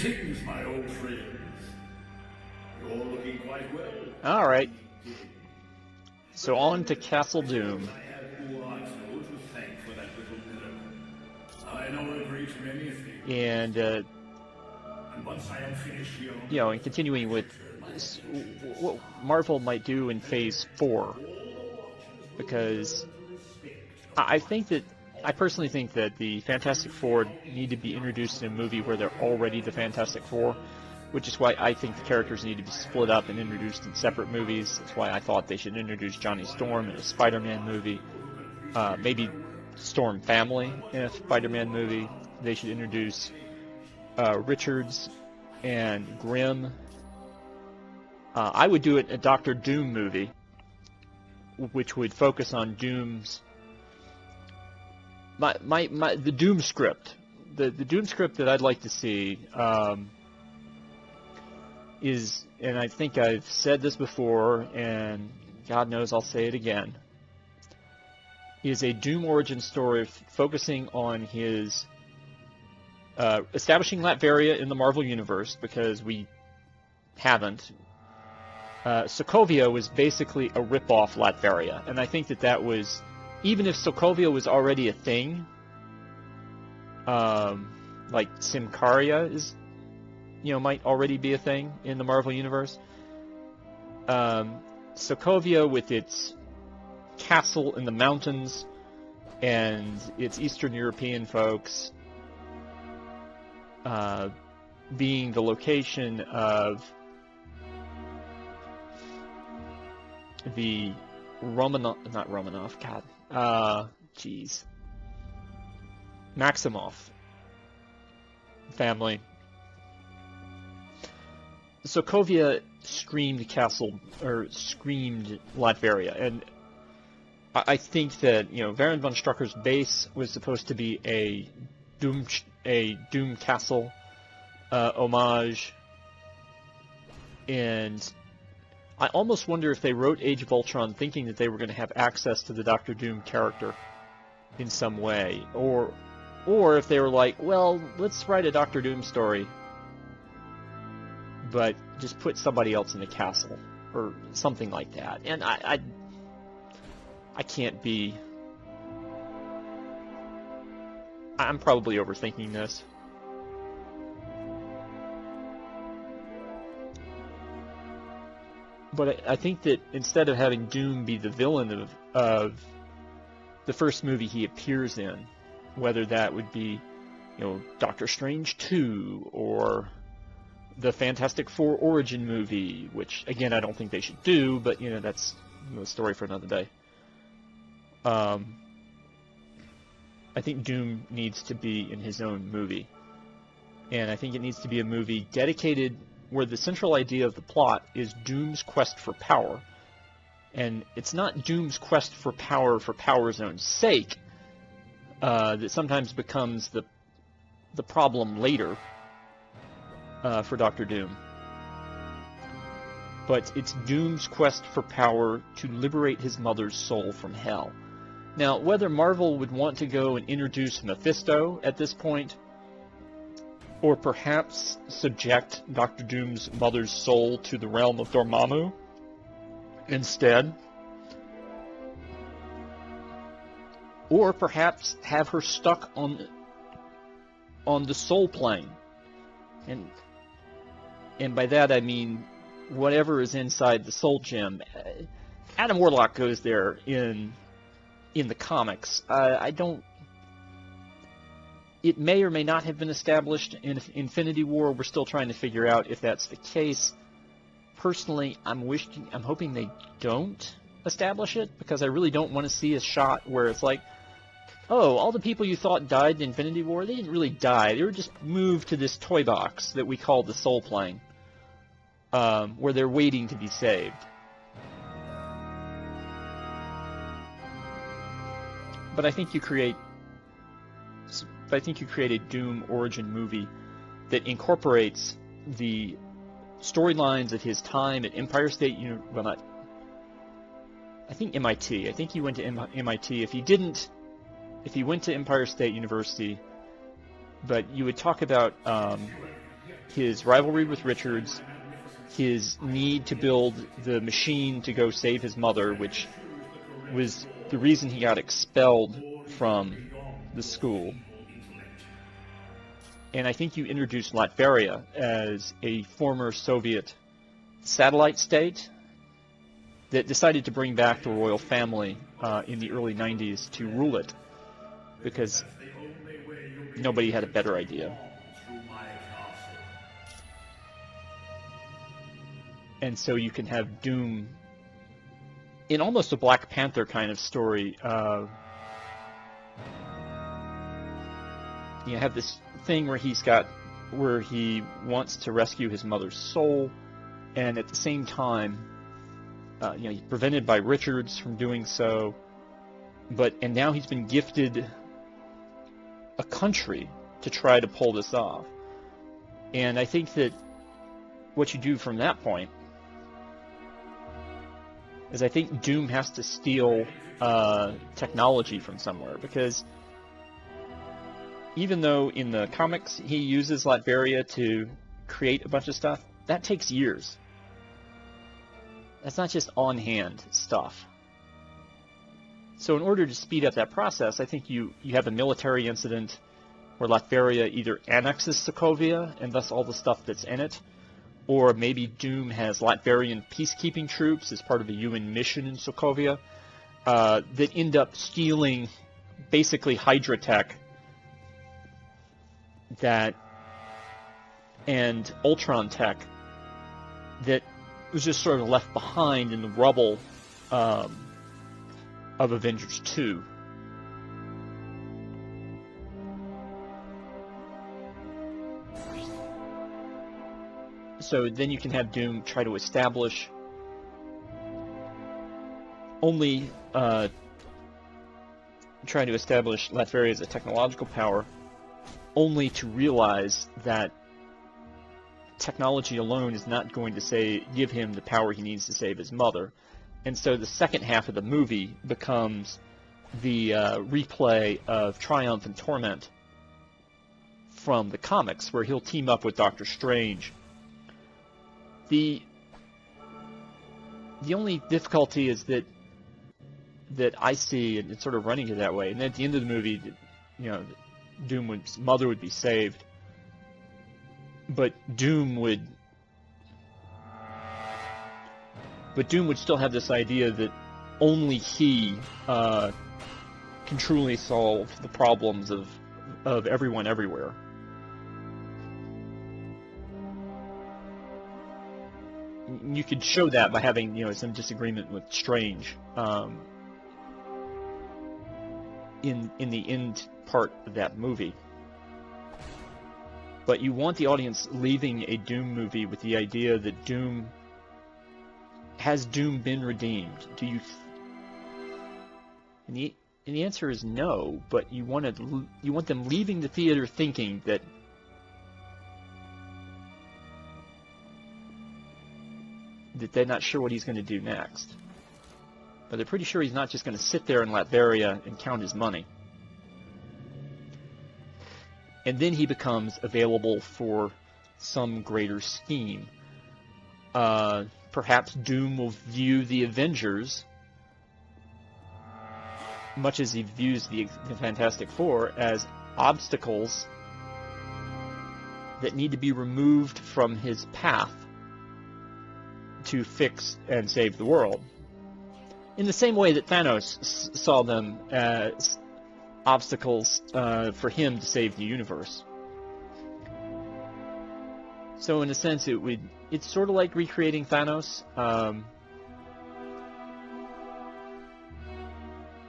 Greetings, my old friends. You're looking quite well. All right. So on to Castle Doom. I have Uazzo to thank for that little miracle. I know a great many things. And Once I am finished here, and continuing with what Marvel might do in Phase 4, because I personally think that the Fantastic Four need to be introduced in a movie where they're already the Fantastic Four, which is why I think the characters need to be split up and introduced in separate movies. That's why I thought they should introduce Johnny Storm in a Spider-Man movie, maybe Storm family in a Spider-Man movie. They should introduce Richards and Grimm. I would do a Doctor Doom movie, which would focus on Doom's the Doomscript. The Doomscript that I'd like to see is, and I think I've said this before, and God knows I'll say it again, is a Doom origin story focusing on his establishing Latveria in the Marvel Universe, because we haven't. Sokovia was basically a rip-off Latveria, and I think that was, even if Sokovia was already a thing, like Symkaria is, might already be a thing in the Marvel Universe. Sokovia, with its castle in the mountains and its Eastern European folks, being the location of the Maximoff family. Sokovia screamed Latveria, and I think that Baron von Strucker's base was supposed to be a Doom Castle homage, and I almost wonder if they wrote Age of Ultron thinking that they were going to have access to the Doctor Doom character in some way, or if they were like, well, let's write a Doctor Doom story, but just put somebody else in the castle, or something like that. And I can't be... I'm probably overthinking this. But I think that instead of having Doom be the villain of the first movie he appears in, whether that would be, Doctor Strange 2 or the Fantastic Four origin movie, which again I don't think they should do, but that's a story for another day. I think Doom needs to be in his own movie, and I think it needs to be a movie dedicated, where the central idea of the plot is Doom's quest for power. And it's not Doom's quest for power's own sake, that sometimes becomes the problem later for Doctor Doom. But it's Doom's quest for power to liberate his mother's soul from hell. Now, whether Marvel would want to go and introduce Mephisto at this point, or perhaps subject Doctor Doom's mother's soul to the realm of Dormammu instead, or perhaps have her stuck on the soul plane, and by that I mean whatever is inside the soul gem. Adam Warlock goes there in the comics. It may or may not have been established in Infinity War. We're still trying to figure out if that's the case. Personally, I'm hoping they don't establish it, because I really don't want to see a shot where it's like, oh, all the people you thought died in Infinity War, they didn't really die. They were just moved to this toy box that we call the Soul Plane, where they're waiting to be saved. But I think you create a Doom origin movie that incorporates the storylines of his time at Empire State University. I think MIT. I think he went to MIT. If he went to Empire State University, but you would talk about his rivalry with Richards, his need to build the machine to go save his mother, which was the reason he got expelled from the school. And I think you introduced Latveria as a former Soviet satellite state that decided to bring back the royal family in the early 90s to rule it, because nobody had a better idea. And so you can have Doom in almost a Black Panther kind of story. You have this thing where he wants to rescue his mother's soul, and at the same time, he's prevented by Richards from doing so. And now he's been gifted a country to try to pull this off. And I think that what you do from that point is I think Doom has to steal technology from somewhere, because even though in the comics he uses Latveria to create a bunch of stuff, that takes years. That's not just on-hand stuff. So in order to speed up that process, I think you have a military incident where Latveria either annexes Sokovia and thus all the stuff that's in it, or maybe Doom has Latverian peacekeeping troops as part of a UN mission in Sokovia that end up stealing basically Hydra tech and Ultron tech that was just sort of left behind in the rubble of Avengers 2. So then you can have Doom try to establish Latveria as a technological power, only to realize that technology alone is not going to give him the power he needs to save his mother. And so the second half of the movie becomes the replay of Triumph and Torment from the comics, where he'll team up with Doctor Strange. The only difficulty is that I see, and it's sort of running it that way, and at the end of the movie, Doom's mother would be saved, but Doom would still have this idea that only he can truly solve the problems of everyone everywhere. You could show that by having some disagreement with Strange in the end part of that movie. But you want the audience leaving a Doom movie with the idea that has Doom been redeemed? And the answer is no. But you want them leaving the theater thinking that they're not sure what he's going to do next. But they're pretty sure he's not just going to sit there in Latveria and count his money. And then he becomes available for some greater scheme. Perhaps Doom will view the Avengers, much as he views the Fantastic Four, as obstacles that need to be removed from his path to fix and save the world. In the same way that Thanos saw them as obstacles for him to save the universe. So in a sense, it's sort of like recreating Thanos.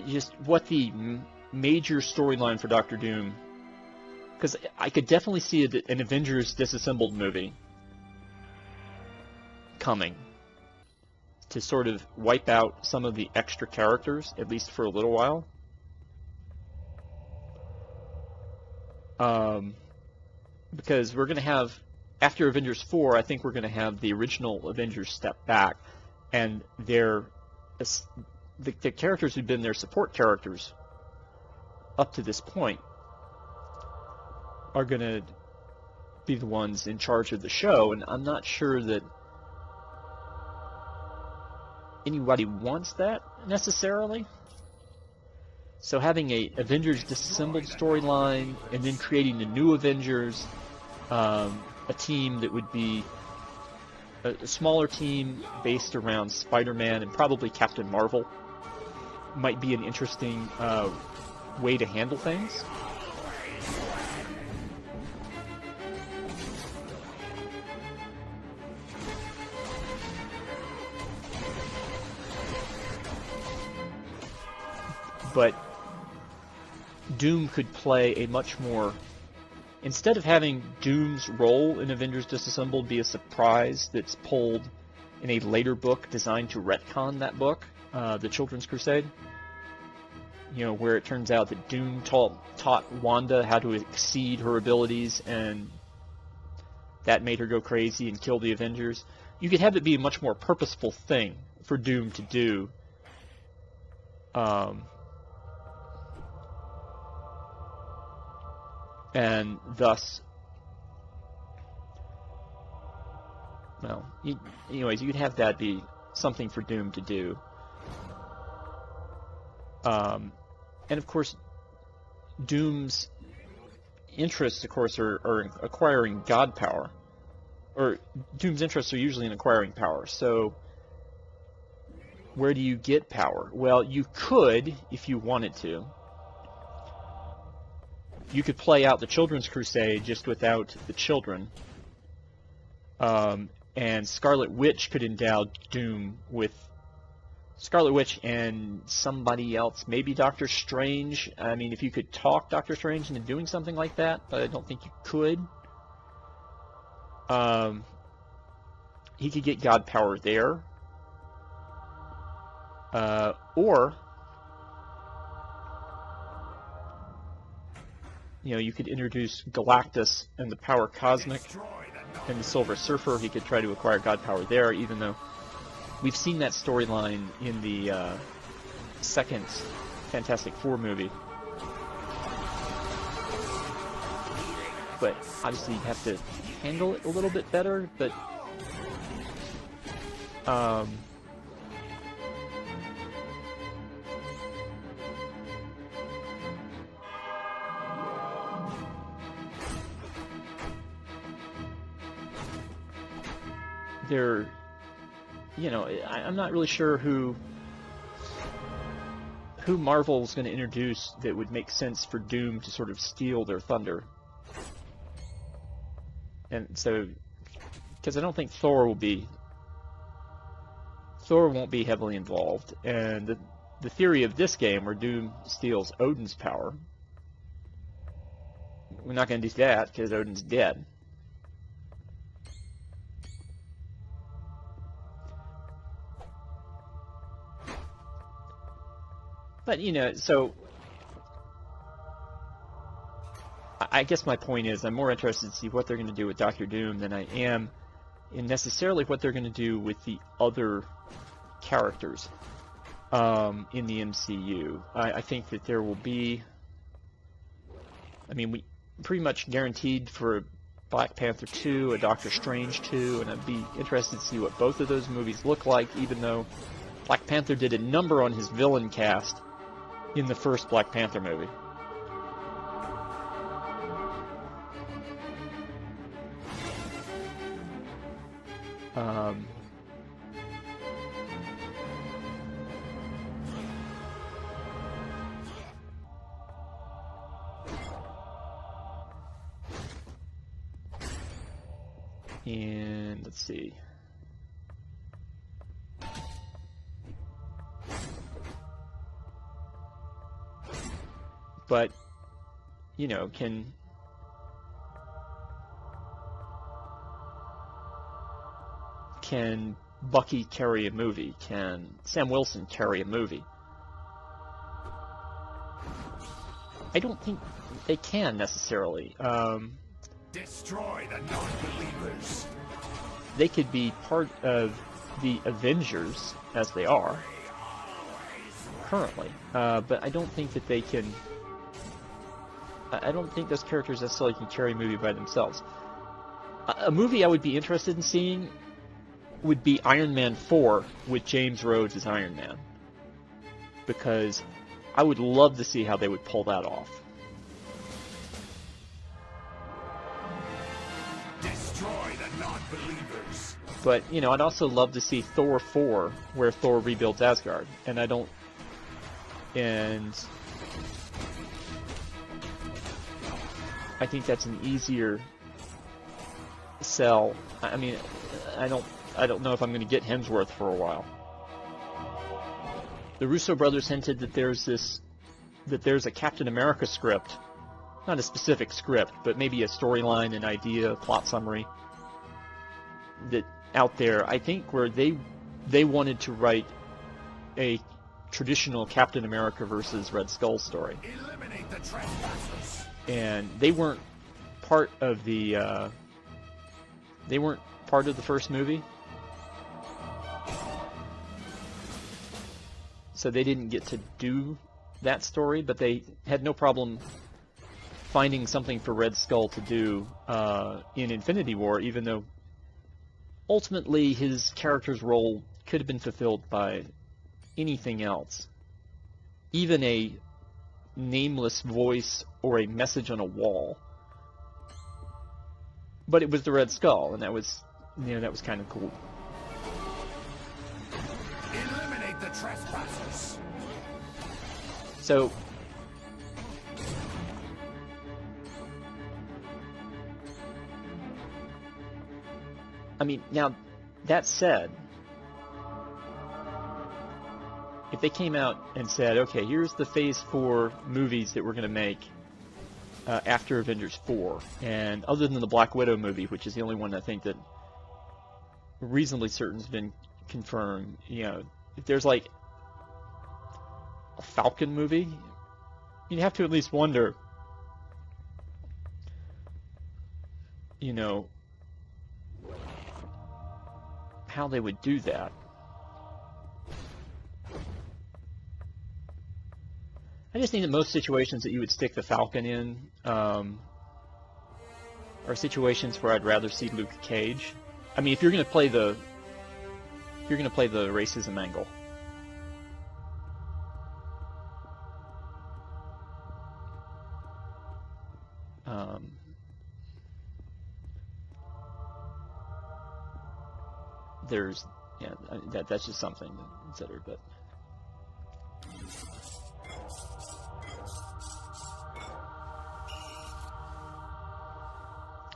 Just what the major storyline for Doctor Doom, because I could definitely see an Avengers Disassembled movie coming to sort of wipe out some of the extra characters, at least for a little while. Because we're going to have, after Avengers 4, I think we're going to have the original Avengers step back, and the characters who've been their support characters up to this point are going to be the ones in charge of the show, and I'm not sure that anybody wants that necessarily. So having a Avengers Disassembled storyline and then creating the new Avengers, a team that would be a smaller team based around Spider-Man and probably Captain Marvel, might be an interesting way to handle things. But Doom could play a much more... Instead of having Doom's role in Avengers Disassembled be a surprise that's pulled in a later book designed to retcon that book, The Children's Crusade, you know, where it turns out that Doom taught Wanda how to exceed her abilities, and that made her go crazy and kill the Avengers. You could have it be a much more purposeful thing for Doom to do. And thus, well, anyways, you could have that be something for Doom to do. And of course, Doom's interests, of course, are acquiring god power. Or Doom's interests are usually in acquiring power. So where do you get power? Well, you could, if you wanted to. You could play out the Children's Crusade just without the children. And Scarlet Witch could endow Doom with... Scarlet Witch and somebody else, maybe Doctor Strange. I mean, if you could talk Doctor Strange into doing something like that, but I don't think you could. He could get god power there. Or... you know, you could introduce Galactus and the Power Cosmic and the Silver Surfer. He could try to acquire god power there, even though we've seen that storyline in the second Fantastic Four movie. But obviously you'd have to handle it a little bit better, but they're, you know, I'm not really sure who Marvel's going to introduce that would make sense for Doom to sort of steal their thunder. And so, because I don't think Thor won't be heavily involved. And the theory of this game, where Doom steals Odin's power, we're not going to do that because Odin's dead. But, you know, so I guess my point is I'm more interested to see what they're going to do with Doctor Doom than I am in necessarily what they're going to do with the other characters in the MCU. I think that there will be... I mean, we pretty much guaranteed for a Black Panther 2, a Doctor Strange 2, and I'd be interested to see what both of those movies look like, even though Black Panther did a number on his villain cast in the first Black Panther movie. And let's see. But, you know, can Bucky carry a movie? Can Sam Wilson carry a movie? I don't think they can necessarily. Destroy the non-believers. They could be part of the Avengers, as they are currently, but I don't think that they can... I don't think those characters necessarily can carry a movie by themselves. A movie I would be interested in seeing would be Iron Man 4 with James Rhodes as Iron Man, because I would love to see how they would pull that off. Destroy the non-believers. But, you know, I'd also love to see Thor 4, where Thor rebuilds Asgard. And I think that's an easier sell. I mean, I don't know if I'm going to get Hemsworth for a while. The Russo brothers hinted that there's a Captain America script, not a specific script, but maybe a storyline, an idea, a plot summary that out there, I think, where they wanted to write a traditional Captain America versus Red Skull story. Eliminate the trespassers. And they weren't part of the first movie, so they didn't get to do that story, but they had no problem finding something for Red Skull to do in Infinity War, even though ultimately his character's role could have been fulfilled by anything else, even a nameless voice or a message on a wall. But it was the Red Skull, and that was kind of cool. Eliminate the trespassers. So, I mean, now, that said, if they came out and said, okay, here's the Phase 4 movies that we're going to make after Avengers 4, and other than the Black Widow movie, which is the only one I think that reasonably certain has been confirmed, you know, if there's like a Falcon movie, you'd have to at least wonder, you know, how they would do that. I just think that most situations that you would stick the Falcon in are situations where I'd rather see Luke Cage. I mean, if you're going to play the racism angle, there's that's just something to consider, but.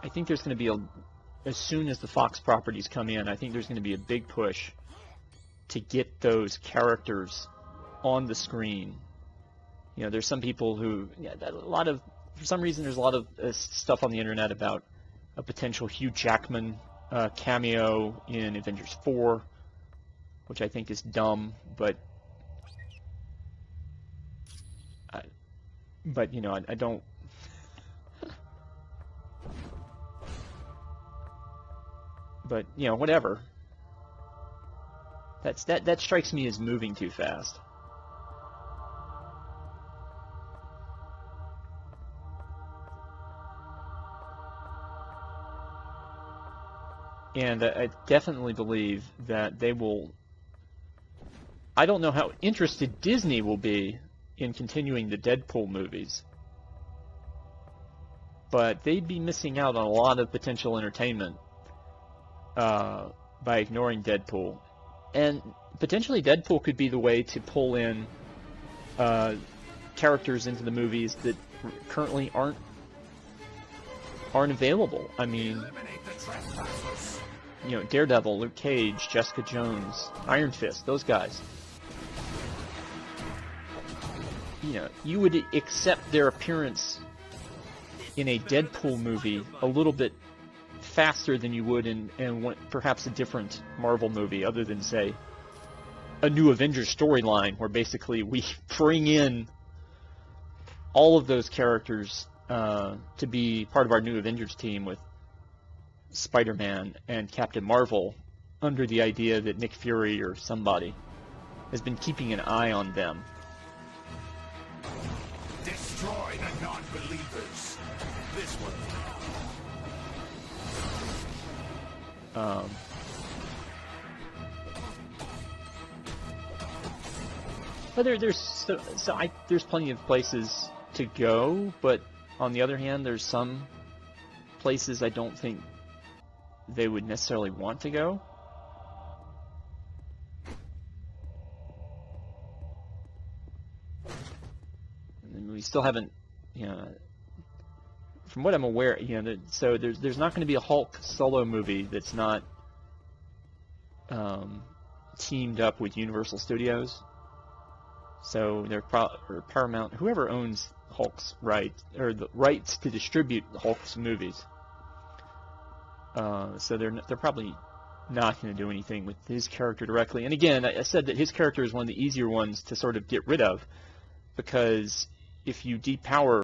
I think there's going to be as soon as the Fox properties come in, I think there's going to be a big push to get those characters on the screen. You know, there's some people who, for some reason, there's a lot of stuff on the internet about a potential Hugh Jackman cameo in Avengers 4, which I think is dumb, but you know, I don't. But, you know, whatever. That strikes me as moving too fast. And I definitely believe that they will. I don't know how interested Disney will be in continuing the Deadpool movies, but they'd be missing out on a lot of potential entertainment by ignoring Deadpool. And potentially Deadpool could be the way to pull in characters into the movies that currently aren't available. I mean, you know, Daredevil, Luke Cage, Jessica Jones, Iron Fist, those guys. You know, you would accept their appearance in a Deadpool movie a little bit faster than you would in perhaps a different Marvel movie, other than, say, a new Avengers storyline, where basically we bring in all of those characters to be part of our new Avengers team, with Spider-Man and Captain Marvel, under the idea that Nick Fury or somebody has been keeping an eye on them. Destroy the non-believers. This one. But there's plenty of places to go, but on the other hand, there's some places I don't think they would necessarily want to go. And we still haven't, from what I'm aware, so there's not going to be a Hulk solo movie that's not teamed up with Universal Studios. So they're or Paramount, whoever owns Hulk's rights, or the rights to distribute Hulk's movies. So they're probably not going to do anything with his character directly. And again, I said that his character is one of the easier ones to sort of get rid of, because if you depower